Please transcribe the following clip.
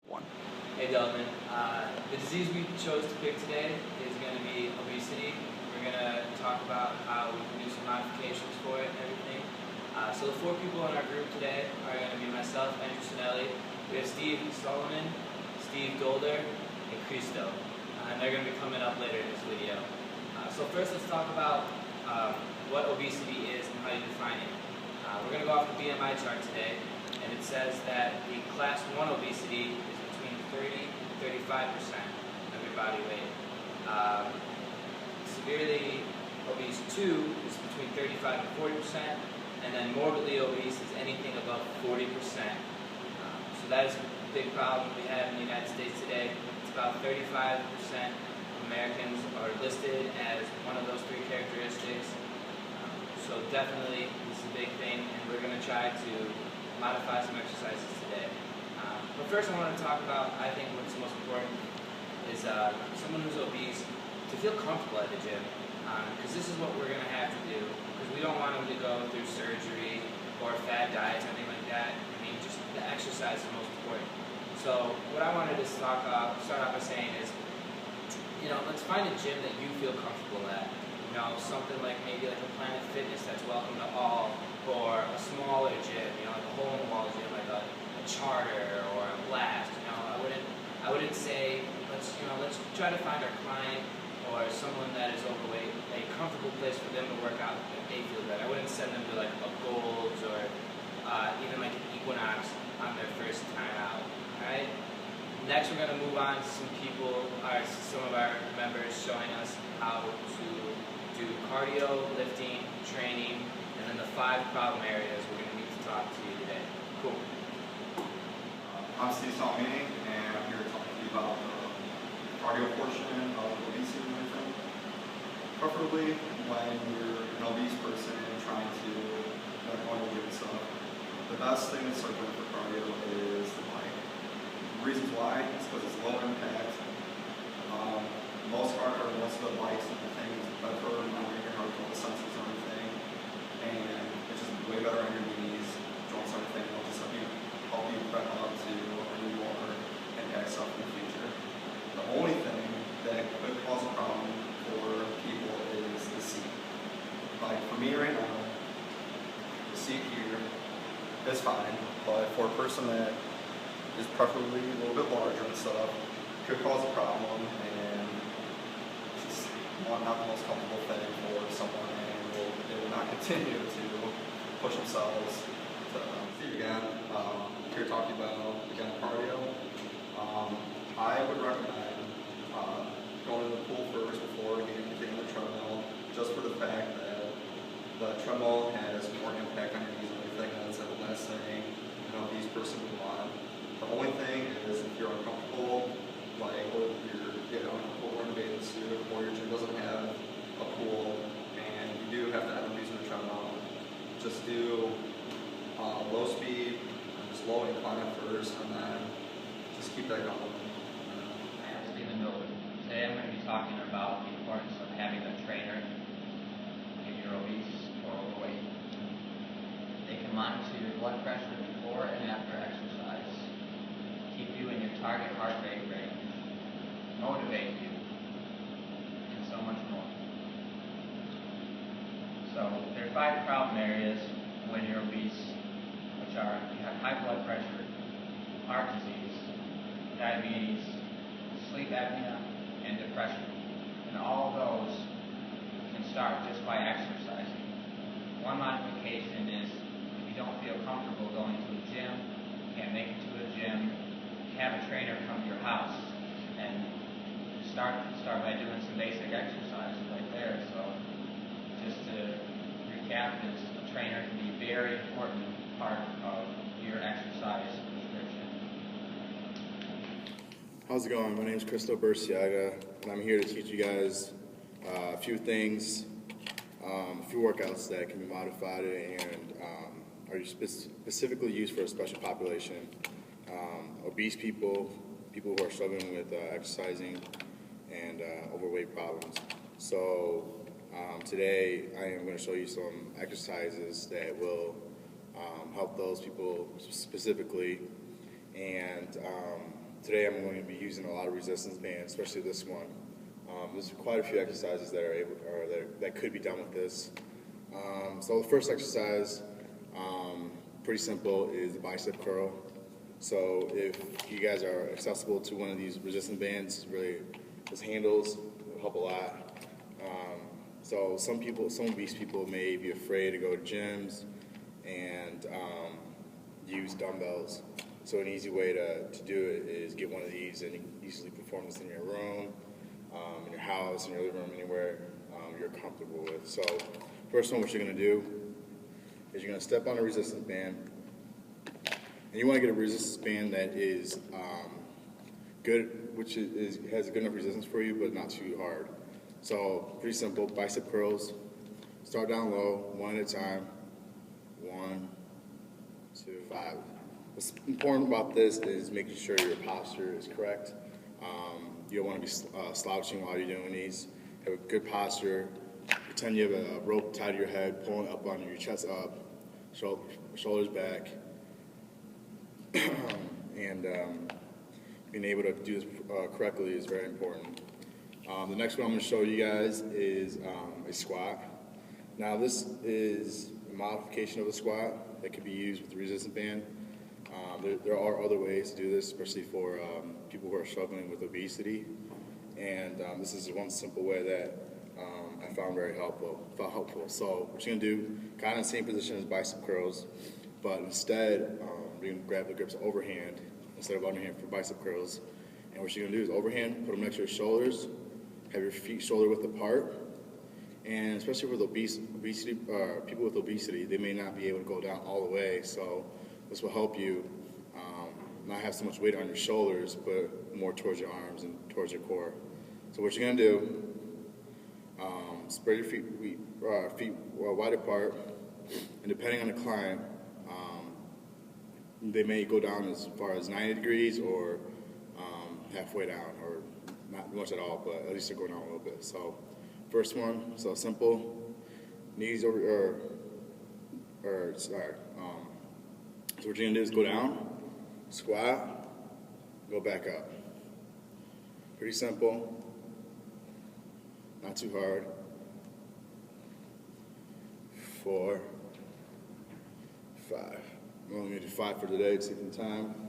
One. Hey Delvin, the disease we chose to pick today is going to be obesity. We're going to talk about how we can do some modifications for it and everything. So the four people in our group today are going to be myself, Andrew Sinelli, we have Steve Solomon, Steve Dolder, and Cristo. And they're going to be coming up later in this video. So first let's talk about what obesity is and how you define it. We're going to go off the BMI chart today, and it says that the class 1 obesity is between 30 and 35% of your body weight. Severely obese 2 is between 35 and 40%, and then morbidly obese is anything above 40%. So that is a big problem we have in the United States today. It's about 35% of Americans are listed as one of those three characteristics. So definitely this is a big thing, and we're going to try to modify some exercises today. But first I want to talk about, I think what's most important is someone who's obese to feel comfortable at the gym, because this is what we're going to have to do, because we don't want them to go through surgery or fad diets or anything like that. I mean, just the exercise is most important. So what I wanted to start off by saying is, let's find a gym that you feel comfortable at. Something like maybe like a Planet Fitness that's welcome to all, or a smaller gym, like a hole-in-the-wall gym, like a Charter or a Blast. I wouldn't say let's try to find our client or someone that is overweight a comfortable place for them to work out if they feel good. I wouldn't send them to like a Gold's or even like an Equinox on their first time out. All right. Next, we're going to move on to some of our members showing us how to do cardio, lifting, training, and then the 5 problem areas we're going to need to talk to you today. Cool. I'm Steve Solomon, and I'm here to talk to you about the cardio portion of obesity and everything. Preferably when you're an obese person trying to go to the gym and stuff, the best thing to start doing for cardio is the bike. The reasons why is because it's low impact. Most of the bikes and everything is better for your heart, all the sensors and everything, and it's just way better on your knees, joints, everything. It'll just help you prep up to any more impact stuff in the future. The only thing that could cause a problem for people is the seat. Like for me right now, the seat here is fine, but for a person that is preferably a little bit larger and stuff, could cause a problem, and it's just not the most comfortable thing for someone, and they will not continue to push themselves to see again. Here talking about again cardio. I would recommend going to the pool first before getting anything on the treadmill, just for the fact that the treadmill has more impact on your knees and everything. That's the last thing an obese person would want. The only thing is if you're uncomfortable, like or you're uncomfortable wearing a bathing suit, or your gym doesn't have a pool, and you do have to end up using the treadmill, just do low speed, just low incline at first, and then just keep that going. I'm Stephen Miller. Today I'm going to be talking about the importance of having a trainer if you're obese or overweight. They can monitor your blood pressure before and after exercise, keep you in your target heart rate range, motivate you, and so much more. So there are 5 problem areas when you're obese, which are you have high blood pressure, heart disease, diabetes, sleep apnea, and depression. And all of those can start just by exercising. One modification is if you don't feel comfortable going to a gym, can't make it to a gym, have a trainer come to your house, and start by doing some basic exercises right there. So just to recap, is a trainer can be a very important part of your exercise prescription. How's it going? My name is Cristo Burciaga, and I'm here to teach you guys a few things, a few workouts that can be modified and are specifically used for a special population. Obese people who are struggling with exercising, and overweight problems. So today I am going to show you some exercises that will help those people specifically, and Today I'm going to be using a lot of resistance bands, especially this one. There's quite a few exercises that that could be done with this. So the first exercise, pretty simple, is the bicep curl. So if you guys are accessible to one of these resistance bands, really, this handles will help a lot. So some obese people may be afraid to go to gyms and use dumbbells. So an easy way to do it is get one of these, and you can easily perform this in your room, in your house, in your living room, anywhere you're comfortable with. So first one, what you're going to do is you're going to step on a resistance band, and you want to get a resistance band that is good, which has a good enough resistance for you, but not too hard. So pretty simple, bicep curls. Start down low, one at a time. 1, 2, 5. What's important about this is making sure your posture is correct. You don't want to be slouching while you're doing these. Have a good posture. Pretend you have a rope tied to your head, pulling up on your chest up, shoulders back, and being able to do this correctly is very important. The next one I'm going to show you guys is a squat. Now this is a modification of a squat that can be used with the resistance band. There are other ways to do this, especially for people who are struggling with obesity. And this is one simple way that I found very helpful. So what you're going to do, kind of the same position as bicep curls, but instead you're going to grab the grips overhand instead of underhand for bicep curls. And what you're going to do is overhand, put them next to your shoulders, have your feet shoulder width apart. And especially with obesity, people with obesity, they may not be able to go down all the way. So this will help you not have so much weight on your shoulders, but more towards your arms and towards your core. So what you're going to do, spread your feet wide apart, and depending on the client, they may go down as far as 90 degrees or halfway down, or not much at all, but at least they're going down a little bit. So first one, so simple, knees over, so what you're going to do is go down, squat, go back up. Pretty simple, not too hard. 4, 5. I'm only going to do 5 for today, taking time.